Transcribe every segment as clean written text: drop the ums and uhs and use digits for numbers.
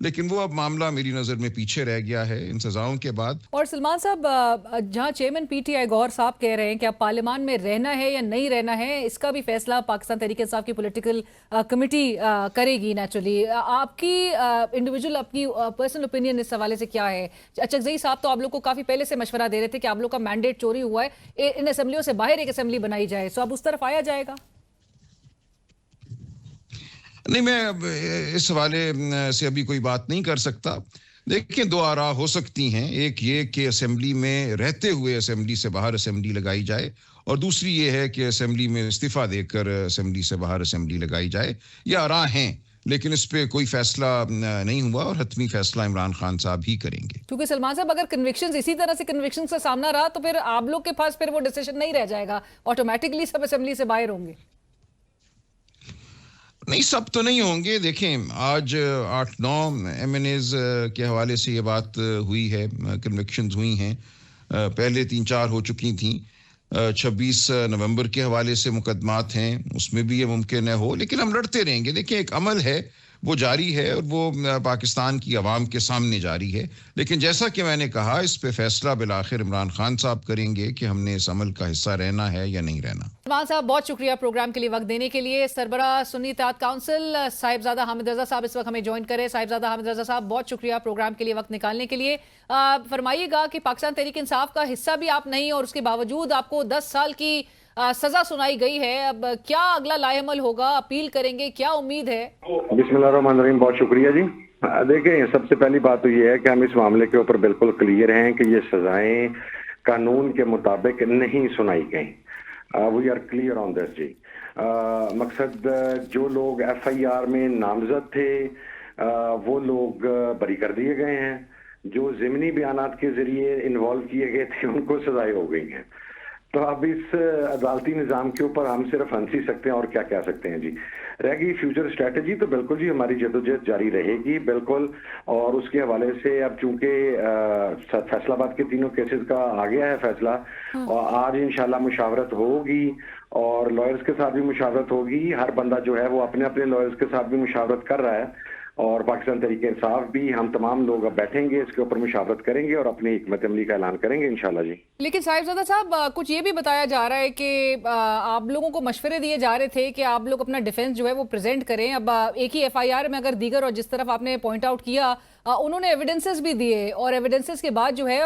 لیکن وہ اب معاملہ میری نظر میں پیچھے رہ گیا ہے ان سزاؤں کے بعد. اور سلمان صاحب، جہاں چیئرمین پی ٹی آئی گور صاحب کہہ رہے ہیں کہ اب پارلیمان میں رہنا ہے یا نہیں رہنا ہے، اس کا بھی فیصلہ پاکستان تحریک انصاف کی پولیٹیکل کمیٹی کرے گی نیچرلی. آپ کی انڈیویجول اپنی پرسنل اوپینین اس حوالے سے کیا ہے؟ اچکزئی صاحب تو آپ لوگ کو کافی پہلے سے مشورہ دے رہے تھے کہ آپ لوگ کا مینڈیٹ چوری ہوا ہے، ان اسمبلیوں سے باہر ایک اسمبلی بنائی جائے، سو اب اس طرف آیا جائے گا؟ نہیں، میں اس حوالے سے ابھی کوئی بات نہیں کر سکتا. دیکھیں، دو آراء ہو سکتی ہیں. ایک یہ کہ اسمبلی میں رہتے ہوئے اسمبلی سے باہر اسمبلی لگائی جائے، اور دوسری یہ ہے کہ اسمبلی میں استعفیٰ دے کر اسمبلی سے باہر اسمبلی لگائی جائے. یہ آراء ہیں، لیکن اس پہ کوئی فیصلہ نہیں ہوا، اور حتمی فیصلہ عمران خان صاحب ہی کریں گے. کیونکہ سلمان صاحب، اگر کنوکشنز اسی طرح سے کنوکشنز کا سامنا رہا تو پھر آپ لوگ کے پاس پھر وہ ڈیسیشن نہیں رہ جائے گا، آٹومیٹکلی سب اسمبلی سے باہر ہوں گے. نہیں، سب تو نہیں ہوں گے. دیکھیں، آج 8-9 ایم این ایز کے حوالے سے یہ بات ہوئی ہے، کنوکشنز ہوئی ہیں. پہلے 3-4 ہو چکی تھیں. 26 نومبر کے حوالے سے مقدمات ہیں، اس میں بھی یہ ممکن ہے ہو، لیکن ہم لڑتے رہیں گے. دیکھیں، ایک عمل ہے، وہ جاری ہے، اور وہ پاکستان کی عوام کے سامنے جاری ہے. لیکن جیسا کہ میں نے کہا، اس پہ فیصلہ بالآخر عمران خان صاحب کریں گے کہ ہم نے اس عمل کا حصہ رہنا ہے یا نہیں رہنا. سلمان صاحب، بہت شکریہ پروگرام کے لیے وقت دینے کے لیے. سربراہ سنی اتحاد کونسل صاحبزادہ حامد رضا صاحب اس وقت ہمیں جوائن کرے. صاحبزادہ حامد رضا صاحب، بہت شکریہ پروگرام کے لیے وقت نکالنے کے لیے. فرمائیے گا کہ پاکستان تحریک انصاف کا حصہ بھی آپ نہیں، اور اس کے باوجود آپ کو 10 سال کی سزا سنائی گئی ہے. اب کیا اگلا لائے عمل ہوگا؟ اپیل کریں گے؟ کیا امید ہے؟ بسم اللہ الرحمن الرحیم. بہت شکریہ جی. دیکھیں، سب سے پہلی بات تو یہ ہے کہ ہم اس معاملے کے اوپر بالکل کلیئر ہیں کہ یہ سزائیں قانون کے مطابق نہیں سنائی گئیں. وی آر کلیئر آن دس جی. مقصد، جو لوگ ایف آئی آر میں نامزد تھے وہ لوگ بری کر دیے گئے ہیں. جو ضمنی بیانات کے ذریعے انوالو کیے گئے تھے ان کو سزائیں ہو گئی ہیں. تو اب اس عدالتی نظام کے اوپر ہم صرف ہنسی سکتے ہیں اور کیا کہہ سکتے ہیں جی. رہ گئی فیوچر اسٹریٹجی، تو بالکل جی ہماری جدوجہد جاری رہے گی بالکل. اور اس کے حوالے سے اب چونکہ فیصلہ آباد کے تینوں کیسز کا آ گیا ہے فیصلہ، اور آج انشاءاللہ مشاورت ہوگی اور لائرز کے ساتھ بھی مشاورت ہوگی. ہر بندہ جو ہے وہ اپنے اپنے لائرز کے ساتھ بھی مشاورت کر رہا ہے، اور پاکستان تحریک انصاف بھی، ہم تمام لوگ اب بیٹھیں گے، اس کے اوپر مشاورت کریں گے اور اپنی حکمت عملی کا اعلان کریں گے انشاءاللہ جی. لیکن صاحبزادہ صاحب، کچھ یہ بھی بتایا جا رہا ہے کہ آپ لوگوں کو مشورے دیے جا رہے تھے کہ آپ لوگ اپنا ڈیفنس جو ہے وہ پریزنٹ کریں. اب ایک ہی ایف آئی آر میں اگر دیگر، اور جس طرف آپ نے پوائنٹ آؤٹ کیا، انہوں نے ایویڈنسز بھی دیے، اور ایویڈنسز کے بعد جو ہے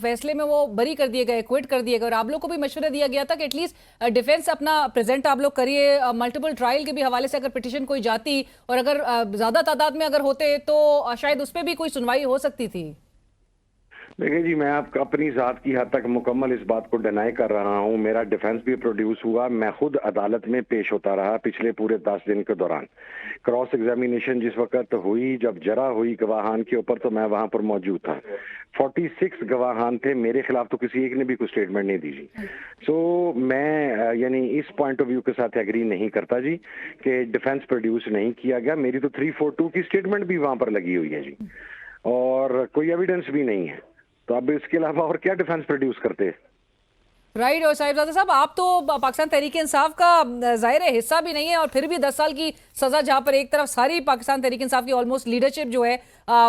فیصلے میں وہ بری کر دیے گئے، کوئٹ کر دیے گئے. اور آپ لوگ کو بھی مشورہ دیا گیا تھا کہ ایٹ لیسٹ ڈیفنس اپنا پریزنٹ آپ لوگ کریے. ملٹیپل ٹرائل کے بھی حوالے سے اگر پٹیشن کوئی جاتی اور اگر زیادہ تعداد میں اگر ہوتے تو شاید اس پہ بھی کوئی سنوائی ہو سکتی تھی. دیکھیں جی، میں آپ اپنی ذات کی حد تک مکمل اس بات کو ڈینائی کر رہا ہوں. میرا ڈیفنس بھی پروڈیوس ہوا، میں خود عدالت میں پیش ہوتا رہا پچھلے پورے 10 دن کے دوران. کراس ایگزامینیشن جس وقت ہوئی، جب جرح ہوئی گواہان کے اوپر، تو میں وہاں پر موجود تھا. 46 گواہان تھے، میرے خلاف تو کسی ایک نے بھی کوئی اسٹیٹمنٹ نہیں دی جی. سو میں یعنی اس پوائنٹ آف ویو کے ساتھ ایگری نہیں کرتا جی کہ ڈیفنس پروڈیوس نہیں کیا گیا. میری تو 342 کی اسٹیٹمنٹ بھی وہاں پر لگی ہوئی ہے جی، اور کوئی ایویڈنس بھی نہیں ہے. تو اب اس کے علاوہ اور کیا ڈیفنس پروڈیوس کرتے ہیں؟ رائٹ. اور صاحبزادہ صاحب، آپ تو پاکستان تحریک انصاف کا ظاہر حصہ بھی نہیں ہے، اور پھر بھی 10 سال کی سزا، جہاں پر ایک طرف ساری پاکستان تحریک انصاف کی آلموسٹ لیڈرشپ جو ہے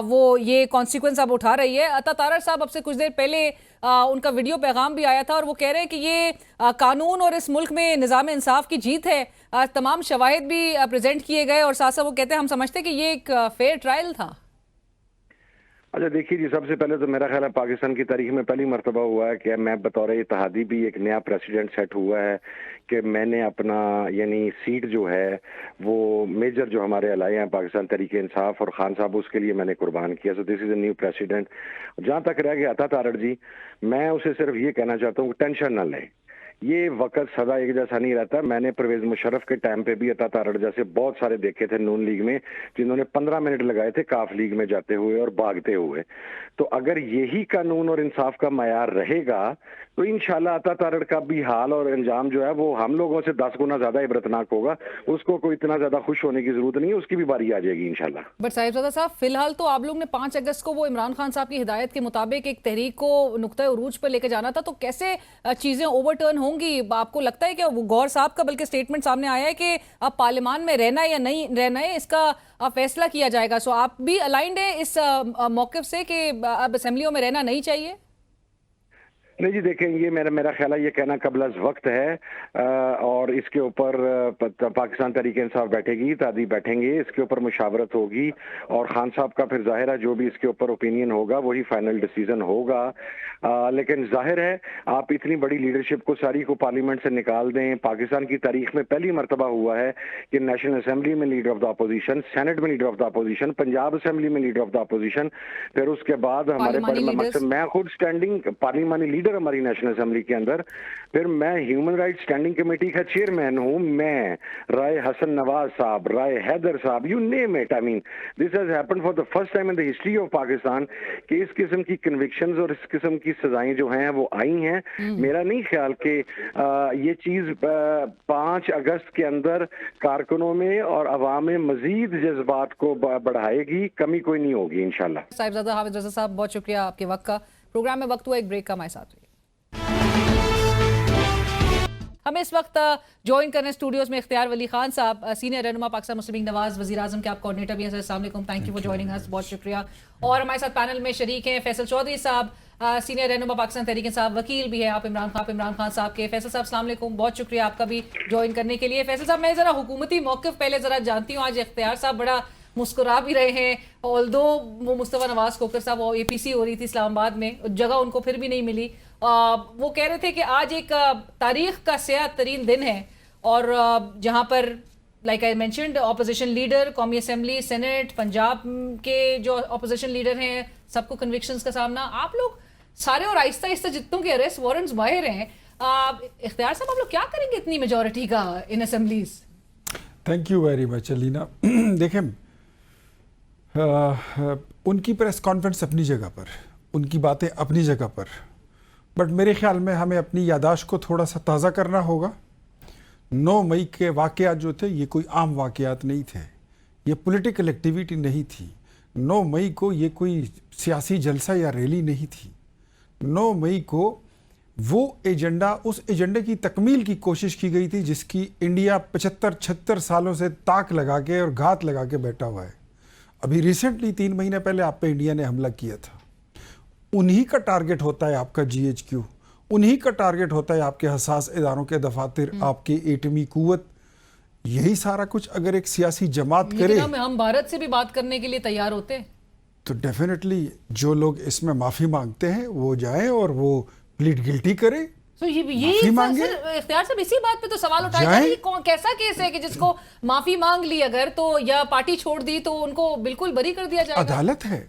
وہ یہ کانسیکوینس اب اٹھا رہی ہے. عطا تارڑ صاحب، اب سے کچھ دیر پہلے ان کا ویڈیو پیغام بھی آیا تھا، اور وہ کہہ رہے ہیں کہ یہ قانون اور اس ملک میں نظام انصاف کی جیت ہے. تمام شواہد بھی پریزنٹ کیے گئے، اور ساتھ ساتھ وہ کہتے ہیں ہم سمجھتے ہیں کہ یہ ایک فیئر ٹرائل تھا. اچھا دیکھیے جی، سب سے پہلے تو میرا خیال ہے پاکستان کی تاریخ میں پہلی مرتبہ ہوا ہے کہ میں بطور اتحادی بھی ایک نیا پریسیڈنٹ سیٹ ہوا ہے کہ میں نے اپنا یعنی سیٹ جو ہے وہ میجر جو ہمارے علائے ہیں پاکستان تحریک انصاف اور خان صاحب، اس کے لیے میں نے قربان کیا. سو دس از اے نیو پریسیڈنٹ. جہاں تک رہ گیا عطا تارڑ جی، میں اسے صرف یہ کہنا چاہتا ہوں کہ ٹینشن نہ لیں. یہ وقت سدا ایک جیسا نہیں رہتا. میں نے پرویز مشرف کے ٹائم پہ بھی عطا تارڑ جیسے بہت سارے دیکھے تھے نون لیگ میں، جنہوں نے 15 منٹ لگائے تھے کاف لیگ میں جاتے ہوئے اور بھاگتے ہوئے. تو اگر یہی قانون اور انصاف کا معیار رہے گا تو انشاءاللہ عطا تارڑ کا بھی حال اور انجام جو ہے وہ ہم لوگوں سے 10 گنا زیادہ عبرتناک ہوگا. اس کو کوئی اتنا زیادہ خوش ہونے کی ضرورت نہیں ہے، اس کی بھی باری آ جائے گی انشاءاللہ. بٹ صاحبزادہ صاحب، فی الحال تو آپ لوگ نے 5 اگست کو وہ عمران خان صاحب کی ہدایت کے مطابق ایک تحریک کو نقطۂ عروج پر لے کے جانا تھا. تو کیسے چیزیں اوور ٹرن ہوں ہوں گی. آپ کو لگتا ہے کہ غور صاحب کا بلکہ اسٹیٹمنٹ سامنے آیا ہے کہ اب پارلیمان میں رہنا ہے یا نہیں رہنا ہے اس کا فیصلہ کیا جائے گا. سو آپ بھی الائنڈ ہیں اس موقف سے کہ اب اسمبلیوں میں رہنا نہیں چاہیے؟ نہیں جی دیکھیں، یہ میرا خیال ہے یہ کہنا قبل از وقت ہے، اور اس کے اوپر پاکستان تحریک انصاف بیٹھے گی، تادی بیٹھیں گے، اس کے اوپر مشاورت ہوگی، اور خان صاحب کا پھر ظاہر ہے جو بھی اس کے اوپر اوپینین ہوگا وہی فائنل ڈیسیژن ہوگا. لیکن ظاہر ہے آپ اتنی بڑی لیڈرشپ کو ساری کو پارلیمنٹ سے نکال دیں. پاکستان کی تاریخ میں پہلی مرتبہ ہوا ہے کہ نیشنل اسمبلی میں leader of the opposition, senate میں leader of the opposition, Punjab assembly میں لیڈر آف دا اپوزیشن، پھر اس کے بعد ہمارے میں خود اسٹینڈنگ پارلیمانی لیڈر ہماری نیشنل اسمبلی کے اندر، پھر میں ہیومن رائٹس اسٹینڈنگ کمیٹی کا چیئرمین ہوں، میں رائے حسن نواز صاحب، رائے حیدر صاحب، you name it. I mean this has happened for the first time in the history of Pakistan کہ اس قسم کی کنوکشنز اور اس قسم کی سزائیں جو ہیں وہ آئی ہیں. میرا نہیں خیال کہ یہ چیز 5 اگست کے اندر کارکنوں میں اور عوام میں مزید جذبات کو بڑھائے گی، کمی کوئی نہیں ہوگی انشاءاللہ. صاحبزادہ حافظ رضا صاحب بہت شکریہ آپ کے وقت کا. پروگرام میں وقت ہوا ایک بریک کا، ہمارے ساتھ رہیے. ہمیں اس وقت جوائن کرنے اسٹوڈیوز میں اختیار ولی خان صاحب، سینئر رہنما پاکستان مسلم لیگ نواز، وزیر اعظم کے آپ کوآرڈینیٹر بھی ہیں. السلام علیکم، تھینک یو فار جوائننگ اس، بہت شکریہ. اور ہمارے ساتھ پینل میں شریک ہیں فیصل چودھری صاحب، سینئر رہنما پاکستان تحریک انصاف، وکیل بھی ہیں آپ عمران خان صاحب کے. فیصل صاحب السلام علیکم، بہت شکریہ آپ کا بھی جوائن کرنے کے لیے. فیصل صاحب میں ذرا حکومتی موقف پہلے ذرا جانتی ہوں. آج اختیار صاحب بڑا مسکرا بھی رہے ہیں، آلدو وہ مصطفیٰ نواز کھوکھر صاحب وہ اے پی سی ہو رہی تھی اسلام آباد میں، جگہ ان کو پھر بھی نہیں ملی. وہ کہہ رہے تھے کہ آج ایک تاریخ کا سیاہ ترین دن ہے، اور جہاں پر like I mentioned opposition leader, قومی اسمبلی، سینٹ، پنجاب کے جو اپوزیشن لیڈر ہیں سب کو کنوکشنز کا سامنا. آپ لوگ سارے اور آہستہ آہستہ جتنوں کے اریسٹ وارنٹس باہر ہیں، اختیار صاحب آپ لوگ کیا کریں گے اتنی میجورٹی کا ان assemblies? Thank you very much Alina. دیکھیں ان کی پریس کانفرنس اپنی جگہ پر، ان کی باتیں اپنی جگہ پر، بٹ میرے خیال میں ہمیں اپنی یادداشت کو تھوڑا سا تازہ کرنا ہوگا. 9 مئی کے واقعات جو تھے یہ کوئی عام واقعات نہیں تھے، یہ پولیٹیکل ایکٹیویٹی نہیں تھی. 9 مئی کو یہ کوئی سیاسی جلسہ یا ریلی نہیں تھی. 9 مئی کو وہ ایجنڈا، اس ایجنڈے کی تکمیل کی کوشش کی گئی تھی جس کی انڈیا 75-76 سالوں سے تاک لگا کے اور گھات لگا کے بیٹھا ہوا ہے. ابھی ریسنٹلی 3 مہینے پہلے آپ پہ انڈیا نے حملہ کیا تھا. انہی کا ٹارگٹ ہوتا ہے آپ کا جی ایچ کیو، انہی کا ٹارگٹ ہوتا ہے آپ کے حساس اداروں کے دفاتر، آپ کی ایٹمی قوت. یہی سارا کچھ اگر ایک سیاسی جماعت کرے، ہم بھارت سے بھی بات کرنے کے لیے تیار ہوتے ہیں تو ڈیفینیٹلی جو لوگ اس میں معافی مانگتے ہیں وہ جائیں اور وہ پلیڈ گلٹی کریں. اختیار صاحب اسی بات پہ تو سوال اٹھایا کہ کیسا کیس ہے کہ جس کو معافی مانگ لی اگر تو یا پارٹی چھوڑ دی تو ان کو بالکل بری کر دیا جائے گا؟ عدالت ہے،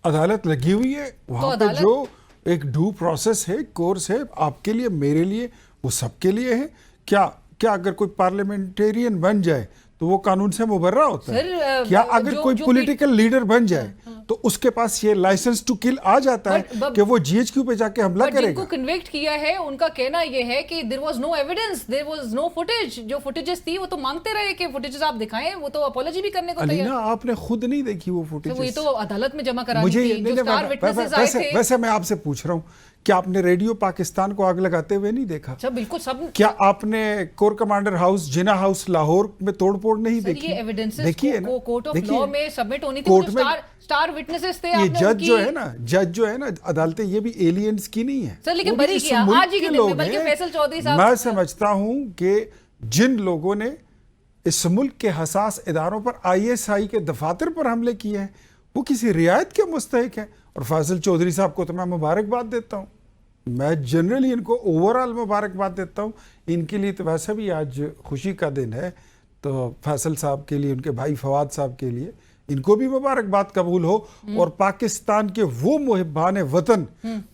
عدالت لگی ہوئی ہے وہاں پہ، جو ایک ڈیو پروسیس ہے، کورس ہے، آپ کے لیے، میرے لیے، وہ سب کے لیے ہے. کیا اگر کوئی پارلیمنٹیرین بن جائے تو وہ قانون سے مبرہ ہوتا ہے؟ کیا اگر کوئی پولیٹیکل لیڈر بن جائے تو اس کے پاس یہ لائسنس ٹو کل آ جاتا ہے کہ وہ جی ایچ کیو پہ جا کے حملہ کرے گا؟ جن کو کنوکٹ کیا ہے ان کا کہنا یہ ہے کہ there was no evidence, there was no footage. جو فوٹیجز تھی وہ تو مانگتے رہے کہ فوٹیجز آپ دکھائیں، وہ تو اپولوجی بھی کرنے کو تیار. علینا آپ نے خود نہیں دیکھی وہ فوٹیجز؟ یہ تو عدالت میں جمع کرانی تھی. جو اسٹار وٹنسز آئے تھے. ویسے میں آپ سے پوچھ رہا ہوں، کیا آپ نے ریڈیو پاکستان کو آگ لگاتے ہوئے نہیں دیکھا؟ بالکل سب. کیا آپ نے کور کمانڈر ہاؤس، جناح ہاؤس لاہور میں توڑ پھوڑ نہیں دیکھی؟ یہ ایویڈنسز کورٹ آف لاء میں سبمٹ ہونی تھی. اسٹار وٹنسز تھے. یہ جج جو ہے نا عدالتیں یہ بھی ایلینز کی نہیں ہے سر، لیکن بری کیا آج ہی کے دن میں. بلکہ فیصل چودھری صاحب، میں سمجھتا ہوں کہ جن لوگوں نے اس ملک کے حساس اداروں پر ISI کے دفاتر پر حملے کیے ہیں وہ کسی رعایت کے مستحق ہیں. اور فیصل چودھری صاحب کو تو میں مبارکباد دیتا ہوں، میں جنرلی ان کو اوورآل مبارکباد دیتا ہوں. ان کے لیے تو ویسے بھی آج خوشی کا دن ہے، تو فیصل صاحب کے لیے، ان کے بھائی فواد صاحب کے لیے، ان کو بھی مبارکباد قبول ہو. اور پاکستان کے وہ محبان وطن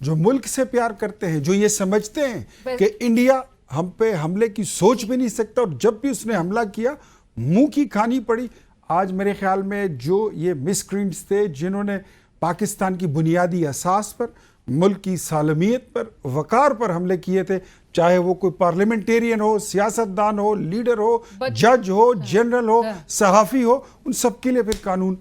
جو ملک سے پیار کرتے ہیں، جو یہ سمجھتے ہیں کہ انڈیا ہم پہ حملے کی سوچ بھی نہیں سکتا، اور جب بھی اس نے حملہ کیا منہ کی کھانی پڑی. آج میرے خیال میں جو یہ مسکرینٹس تھے جنہوں نے پاکستان کی بنیادی اساس پر، ملک کی سالمیت پر، وقار پر حملے کیے تھے، چاہے وہ کوئی پارلیمنٹیرین ہو، سیاستدان ہو، لیڈر ہو، جج ہو، جنرل ہو، صحافی ہو، ان سب کے لیے پھر قانون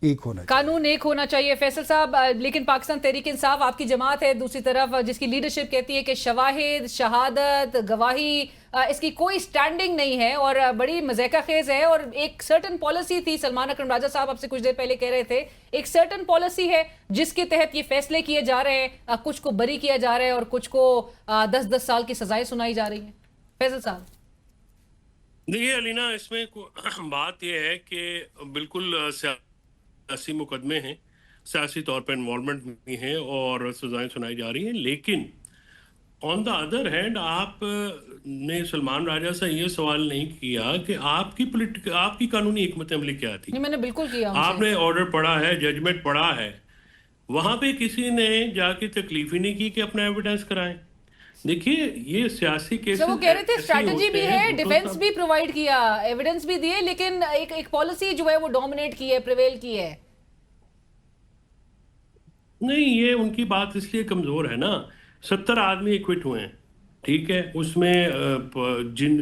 ایک ہونا چاہیے. قانون ایک ہونا چاہیے فیصل صاحب. لیکن پاکستان تحریک انصاف آپ کی جماعت ہے دوسری طرف جس کی لیڈرشپ کہتی ہے کہ شواہد، شہادت، گواہی اس کی کوئی سٹینڈنگ نہیں ہے اور بڑی مضحکہ خیز ہے. اور ایک سرٹن پالیسی تھی، سلمان اکرم راجہ صاحب آپ سے کچھ دیر پہلے کہہ رہے تھے، ایک سرٹن پالیسی ہے جس کے تحت یہ فیصلے کیے جا رہے ہیں، کچھ کو بری کیا جا رہا ہے اور کچھ کو 10 سال کی سزائیں سنائی جا رہی ہیں. فیصل صاحب دیکھیے علینا، اس میں بات یہ ہے کہ بالکل سیاسی مقدمے ہیں، سیاسی طور پر انوالومنٹ بھی ہیں اور سزائیں سنائی جا رہی ہیں، لیکن آن دا ادر ہینڈ آپ نے سلمان راجہ سے یہ سوال نہیں کیا کہ آپ کی قانونی حکمت عملی کیا تھی. میں نے بالکل کیا. آپ نے آرڈر پڑھا ہے، ججمنٹ پڑھا ہے، وہاں پہ کسی نے جا کے تکلیف ہی نہیں کی کہ اپنا ایویڈنس کرائیں. دیکھیے یہ سیاسی کیسز وہ کہہ رہے تھے اسٹریٹجی بھی ہے، ڈیفنس بھی پرووائڈ کیا، ایویڈنس بھی دیے، لیکن ایک پالیسی جو ہے وہ ڈومینیٹ کی ہے، پریویل کی ہے. نہیں، یہ ان کی بات اس لیے کمزور ہے نا. 70 آدمی ایکوٹ ہوئے ہیں، ٹھیک ہے، اس میں جن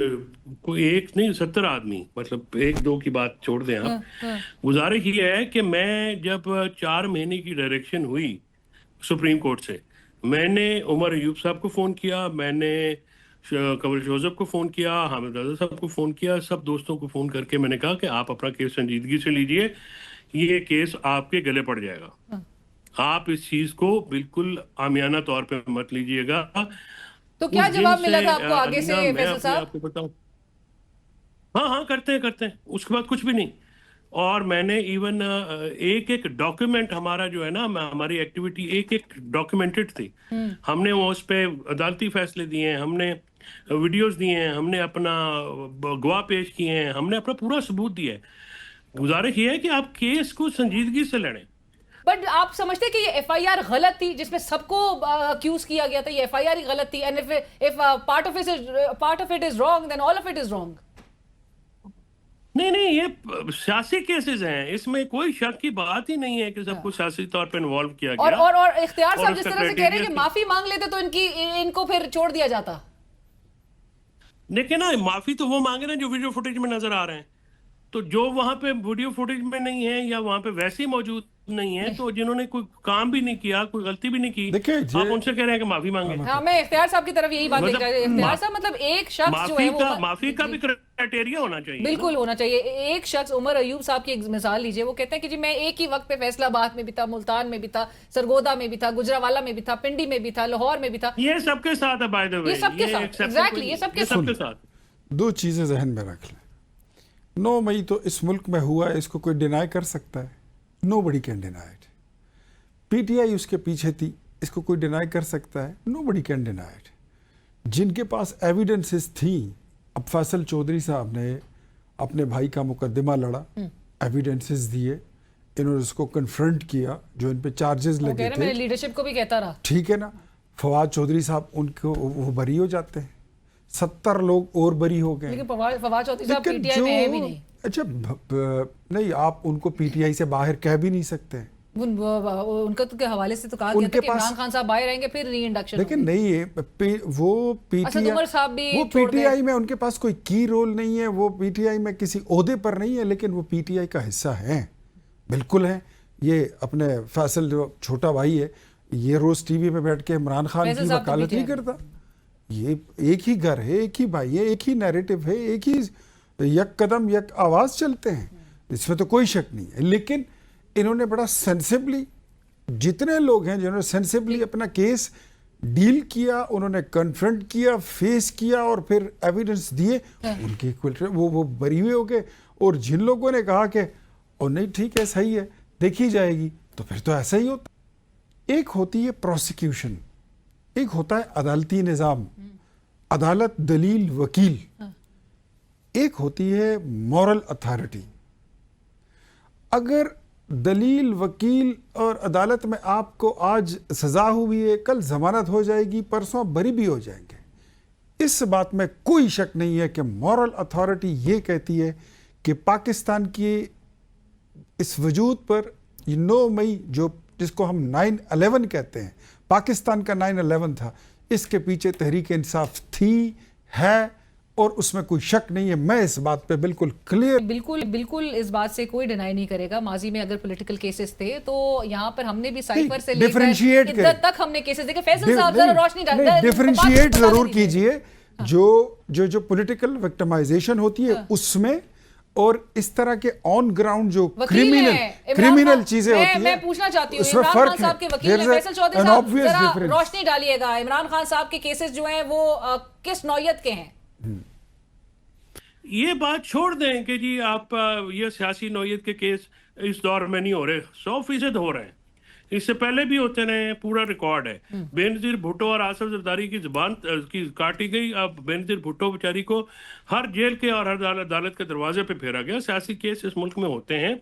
کو ایک نہیں 70 آدمی، مطلب 1-2 کی بات چھوڑ دیں آپ. گزارش یہ ہے کہ میں جب 4 مہینے کی ڈائریکشن ہوئی سپریم کورٹ سے، میں نے عمر ایوب صاحب کو فون کیا، میں نے قمر جوزف کو فون کیا، حامد رضا صاحب کو فون کیا، سب دوستوں کو فون کر کے میں نے کہا کہ آپ اپنا کیس سنجیدگی سے لیجئے، یہ کیس آپ کے گلے پڑ جائے گا، آپ اس چیز کو بالکل عامیانہ طور پہ مت لیجئے گا. تو کیا جواب ملا تھا آپ کو آگے سے فیصل صاحب؟ آپ کو بتاؤں، ہاں کرتے ہیں، اس کے بعد کچھ بھی نہیں. اور میں نے ایون ایک ڈاکیومنٹ ہمارا جو ہے نا، ہماری ایکٹیویٹی ایک ڈاکیومنٹڈ تھی. ہم نے وہ اس پہ عدالتی فیصلے دیے ہیں، ہم نے ویڈیوز دیے ہیں، ہم نے اپنا گواہ پیش کیے ہیں، ہم نے اپنا پورا ثبوت دیا ہے. گزارش یہ ہے کہ آپ کیس کو سنجیدگی سے لڑیں. بٹ آپ سمجھتے کہ یہ ایف آئی آر غلط تھی جس میں سب کو اکیوز کیا گیا تھا؟ یہ ایف آئی آر ہی غلط تھی، and if part of it is wrong then all of it is wrong. نہیں، یہ سیاسی کیسز ہیں، اس میں کوئی شک کی بات ہی نہیں ہے کہ سب کو سیاسی طور پہ انوالو کیا گیا. اور اختیار صاحب جس طرح سے کہہ رہے ہیں کہ معافی مانگ لیتے تو ان کو پھر چھوڑ دیا جاتا. دیکھیں نا، معافی تو وہ مانگے نا جو ویڈیو فوٹیج میں نظر آ رہے ہیں. تو جو وہاں پہ ویڈیو فوٹیج میں نہیں ہے یا وہاں پہ ویسے ہی موجود نہیں ہے، تو جنہوں نے کوئی کام بھی نہیں کیا، کوئی غلطی بھی نہیں کی، آپ ان سے کہہ رہے ہیں کہ معافی مانگے. ہاں، میں اختیار صاحب کی طرف یہی بات دیکھ رہا ہوں. اختیار صاحب مطلب ایک شخص جو ہے معافی کا بھی کرائٹیریا ہونا چاہیے، بالکل ہونا چاہیے. ایک شخص عمر ایوب صاحب کی ایک مثال لیجئے، وہ کہتے ہیں کہ جی میں ایک ہی وقت پہ فیصل آباد میں بھی تھا، ملتان میں بھی تھا، سرگودا میں بھی تھا، گجرانوالہ میں بھی تھا، پنڈی میں بھی تھا، لاہور میں بھی تھا. یہ سب کے ساتھ ہے بائی دا وے، یہ سب کے ساتھ ایگزیکٹلی، یہ سب کے ساتھ. 2 چیزیں ذہن میں رکھ لیں. 9 مئی تو اس ملک میں ہوا ہے، اس کو کوئی ڈینائی کر سکتا ہے؟ Nobody can deny it. P T I اس کے پیچھے تھی، اس کو کوئی ڈینائی کر سکتا ہے؟ Nobody can deny it. جن کے پاس ایویڈنسز تھیں، اب فیصل چودھری صاحب نے اپنے بھائی کا مقدمہ لڑا، ایویڈنسز دیے، انہوں نے اس کو کنفرنٹ کیا، جو ان پہ چارجز لگے تھے. میں لیڈرشپ کو بھی کہتا رہا، ٹھیک ہے نا. فواد چودھری صاحب ان کو وہ بری ہو جاتے ہیں، 70 لوگ اور بری ہو گئے. لیکن فواد چودھری صاحب پی ٹی آئی میں ہے بھی نہیں. اچھا نہیں، آپ ان کو پی ٹی آئی سے باہر کہہ بھی نہیں سکتے. ان کا تو کے حوالے سے تو کہا گیا تھا کہ عمران خان صاحب باہر آئیں گے پھر ری انڈکشن. لیکن نہیں ہے، وہ پی ٹی آئی میں ان کے پاس کوئی کی رول نہیں ہے، وہ پی ٹی آئی میں کسی عہدے پر نہیں ہے، لیکن وہ پی ٹی آئی کا حصہ ہیں، بالکل ہیں. یہ اپنے فیصل جو چھوٹا بھائی ہے، یہ روز ٹی وی پہ بیٹھ کے عمران خان کی وکالت نہیں کرتا. یہ ایک ہی گھر ہے، ایک ہی بھائی ہے، ایک ہی نیریٹو ہے، ایک ہی یک قدم یک آواز چلتے ہیں، اس میں تو کوئی شک نہیں ہے. لیکن انہوں نے بڑا سینسبلی، جتنے لوگ ہیں جنہوں نے سینسبلی اپنا کیس ڈیل کیا، انہوں نے کنفرنٹ کیا، فیس کیا اور پھر ایویڈنس دیے، ان کے وہ بری ہوئے ہو گئے. اور جن لوگوں نے کہا کہ او نہیں ٹھیک ہے، صحیح ہے، دیکھی جائے گی، تو پھر تو ایسا ہی ہوتا. ایک ہوتی ہے پروسیکیوشن، ایک ہوتا ہے عدالتی نظام، عدالت، دلیل، وکیل. ایک ہوتی ہے مورل اتھارٹی. اگر دلیل، وکیل اور عدالت میں آپ کو آج سزا ہوئی ہے، کل ضمانت ہو جائے گی، پرسوں آپ بری بھی ہو جائیں گے، اس بات میں کوئی شک نہیں ہے کہ مورل اتھارٹی یہ کہتی ہے کہ پاکستان کی اس وجود پر 9 مئی جس کو ہم 9/11 کہتے ہیں، پاکستان کا 9/11 تھا، اس کے پیچھے تحریک انصاف تھی، ہے اور اس میں کوئی شک نہیں ہے. میں اس بات پہ بالکل کلیئر. بالکل اس بات سے کوئی ڈینائی نہیں کرے گا. ماضی میں اگر پولیٹیکل کیسز تھے تو یہاں پر ہم نے بھی سائفر سے لے کر ادھر تک ہم نے کیسز دیکھے. فیصل صاحب ذرا روشنی ڈالیں. ڈیفرینشیٹ ضرور کیجئے جو پولیٹیکل وکٹمائزیشن ہوتی ہے اس میں اور اس طرح کے آن گراؤنڈ جو کریمنل چیزیں ہوتی ہیں. میں پوچھنا چاہتی ہوں, عمران خان صاحب کے وکیل ہیں فیصل چودھری صاحب, ذرا روشنی ڈالیے گا. عمران خان صاحب کے کیسز جو ہیں وہ کس نوعیت کے ہیں؟ یہ بات چھوڑ دیں کہ جی آپ یہ سیاسی نوعیت کے کیس اس دور میں نہیں ہو رہے, 100% ہو رہے ہیں. اس سے پہلے بھی ہوتے رہے ہیں, پورا ریکارڈ ہے. بے نظیر بھٹو اور آصف زرداری کی زبان کی کاٹی گئی. اب بے نظیر بھٹو بیچاری کو ہر جیل کے اور ہر عدالت کے دروازے پہ پھیرا گیا. سیاسی کیس اس ملک میں ہوتے ہیں.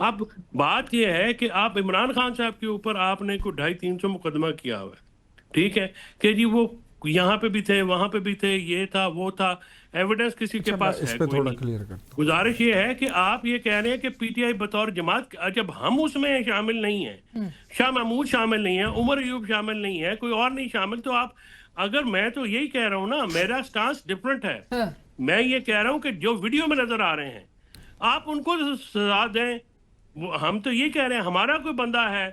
اب بات یہ ہے کہ آپ عمران خان صاحب کے اوپر آپ نے کوئی 250-300 مقدمہ کیا ہوا ہے, ٹھیک ہے, کہ جی وہ یہاں پہ بھی تھے, وہاں پہ بھی تھے, یہ تھا وہ تھا, ایویڈنس کسی کے پاس ہے کوئی نہیں. گزارش یہ ہے کہ آپ یہ کہہ رہے ہیں کہ پی ٹی آئی بطور جماعت, جب ہم اس میں شامل نہیں ہیں, شاہ محمود شامل نہیں ہے, عمر ایوب شامل نہیں ہے, کوئی اور نہیں شامل, تو آپ اگر میں تو یہی کہہ رہا ہوں نا, میرا سٹانس ڈفرنٹ ہے. میں یہ کہہ رہا ہوں کہ جو ویڈیو میں نظر آ رہے ہیں آپ ان کو سزا دیں. ہم تو یہ کہہ رہے ہیں ہمارا کوئی بندہ ہے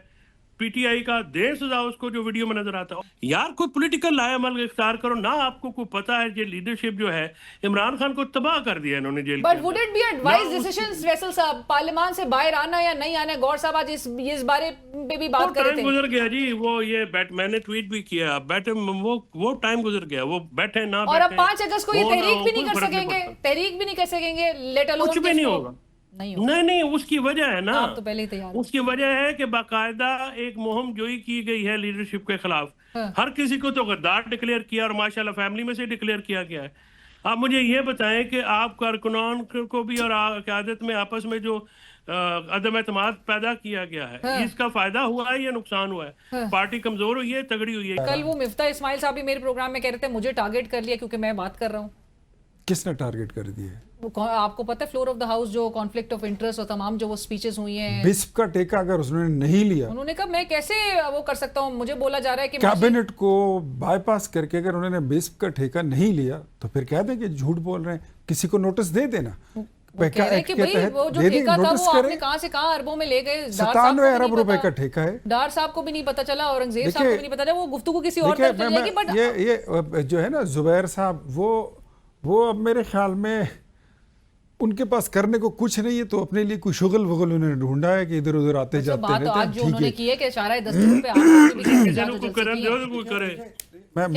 پی ٹی آئی کا, دے سزا اس کو جو ویڈیو میں نظر آتا ہو. یار کوئی پولیٹیکل لائے عمل اختیار کرو نا. آپ کو کوئی پتا ہے یہ لیڈرشپ جو ہے عمران خان کو تباہ کر دیا انہوں نے جیل میں. But would it be advise decisions Faisal صاحب, پارلیمان سے باہر آنا یا نہیں آنا؟ گور صاحب آج اس بارے پہ بھی بات کر رہے تھے. ٹائم گزر گیا جی, وہ یہ میں نے ٹویٹ بھی کیا, بیٹھے وہ ٹائم گزر گیا, وہ بیٹھے نہ بیٹھے. اور اب 5 اگست کو یہ تحریک بھی نہیں کر سکیں گے, تحریک بھی نہیں کر سکیں گے, لیٹ الون کچھ بھی نہیں ہوگا. نہیں, اس کی وجہ ہے نا, اس کی وجہ ہے کہ باقاعدہ ایک مہم جوئی کی گئی ہے لیڈرشپ کے خلاف. ہر کسی کو تو غدار ڈکلیئر کیا اور ماشاءاللہ فیملی میں سے ڈکلیئر کیا گیا ہے. آپ مجھے یہ بتائیں کہ آپ کارکنان کو بھی اور قیادت میں آپس میں جو عدم اعتماد پیدا کیا گیا ہے, اس کا فائدہ ہوا ہے یا نقصان ہوا ہے؟ پارٹی کمزور ہوئی ہے, تگڑی ہوئی ہے. کل وہ مفتاح اسماعیل صاحب بھی میرے پروگرام میں کہہ رہے تھے مجھے ٹارگٹ کر لیا کیونکہ میں بات کر رہا ہوں. کس نے ٹارگٹ کر دیا ہے؟ آپ کو پتہ ہے فلور آف دا ہاؤس جو کانفلکٹ آف انٹرسٹ اور تمام جو وہ سپیچز ہوئی ہیں, بسپ کا ٹیکہ اگر اس نے نہیں لیا, انہوں نے کہا میں کیسے وہ کر سکتا ہوں. مجھے بولا جا رہا ہے کہ کیبنٹ کو بائی پاس کر کے اگر انہوں نے بسپ کا ٹھیکہ نہیں لیا تو پھر کہہ دیں کہ جھوٹ بول رہے ہیں, کسی کو نوٹس دے دینا. کہہ رہے کہ بھئی وہ جو ٹھیکہ تھا وہ آپ نے کہاں سے کہاں اربوں میں لے گئے. 97 ارب روپے کا ٹھیکہ ہے. ڈار صاحب کو بھی نہیں پتا چلا, اورنگزیب صاحب کو بھی نہیں پتا چلا, وہ گفتگو کسی اور طرف چل جائے گی. بٹ یہ جو ہے نا زبیر صاحب, وہ اب میرے خیال میں ان کے پاس کرنے کو کچھ نہیں ہے, تو اپنے لیے کوئی شغل وغل انہوں نے ڈھونڈا ہے کہ ادھر ادھر آتے جاتے رہتے ہیں. بات آج جو انہوں نے کی ہے کہ اشارہ دستور پہ میں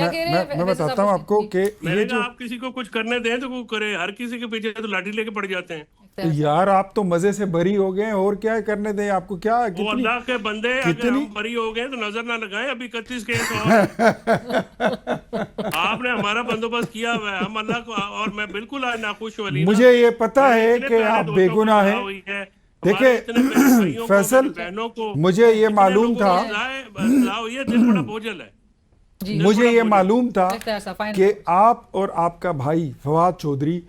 بتاتا ہوں آپ کو کہ یہ جو آپ کسی کو کچھ کرنے دیں تو وہ کرے, ہر کسی کے پیچھے تو لاٹھی لے کے پڑ جاتے ہیں. یار آپ تو مزے سے بری ہو گئے, اور کیا کرنے دیں آپ کو. کیا وہ اللہ کے بندے, اگر ہم بری ہو گئے تو نظر نہ لگائیں. ابھی 31 کیس اور آپ نے ہمارا بندوبست کیا ہوا ہے, ہم اللہ کو, اور میں بالکل آج ناخوش والی. مجھے یہ پتا ہے کہ آپ بے گناہ ہیں. دیکھیں فیصل, مجھے یہ معلوم تھا, مجھے یہ معلوم تھا کہ آپ اور آپ کا بھائی فواد چودھری,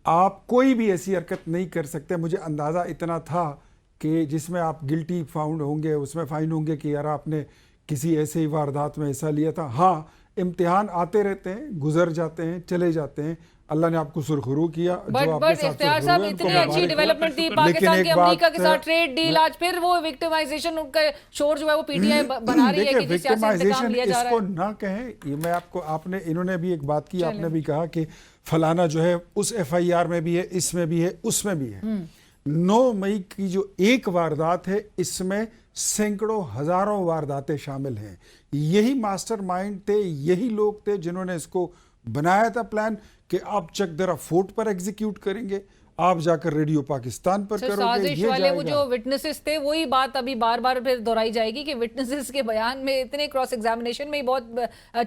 آپ کوئی بھی ایسی حرکت نہیں کر سکتے. مجھے اندازہ اتنا تھا کہ جس میں آپ گلٹی فاؤنڈ ہوں گے, اس میں فائن ہوں گے کہ یار آپ نے کسی ایسے ہی واردات میں حصہ لیا تھا. ہاں امتحان آتے رہتے ہیں, گزر جاتے ہیں, چلے جاتے ہیں. اللہ نے آپ کو سرخرو کیا. بٹ اختیار صاحب اتنی اچھی ڈیولپمنٹ تھی پاکستان کی امریکہ کے ساتھ ٹریڈ ڈیل, آج پھر وہ وکٹمائزیشن کا شور جو ہے وہ پی ٹی آئی بنا رہی ہے کہ سیاسی انتقام لیا جا رہا ہے. اس کو نہ کہیں. یہ میں آپ کو, انہوں نے بھی ایک بات کی, آپ نے بھی کہا کہ فلانا جو ہے اس ایف آئی آر میں بھی ہے, اس میں بھی ہے, اس میں بھی ہے. 9 مئی کی جو ایک واردات ہے, اس میں سینکڑوں ہزاروں وارداتیں شامل ہیں. یہی ماسٹر مائنڈ تھے, یہی لوگ تھے جنہوں نے اس کو بنایا تھا پلان کہ آپ چک درا فورٹ پر ایگزیکیوٹ کریں گے, آپ جا کر ریڈیو پاکستان پر کرو گے. سازش والے وہ جو وٹنسز تھے, وہی بات ابھی بار بار پھر دہرائی جائے گی کہ وٹنسز کے بیان میں اتنے کراس ایگزامینیشن میں بہت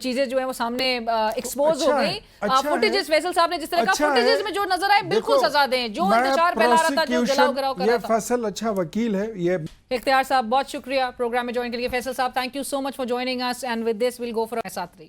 چیزیں جو ہیں وہ سامنے ایکسپوز ہو گئی. فوٹیجز فیصل صاحب نے جس طرح کہا, فوٹیجز میں جو نظر آئے بالکل سزا دیں. جو انتشار پھیلا رہا تھا, جو جلاؤ گراؤ کر رہا تھا. یہ فیصل اچھا وکیل ہے. یہ اختیار صاحب بہت شکریہ پروگرام میں جوائن کے لیے. فیصل صاحب thank you so much for joining us, and with this we'll go for ساتھ رہی.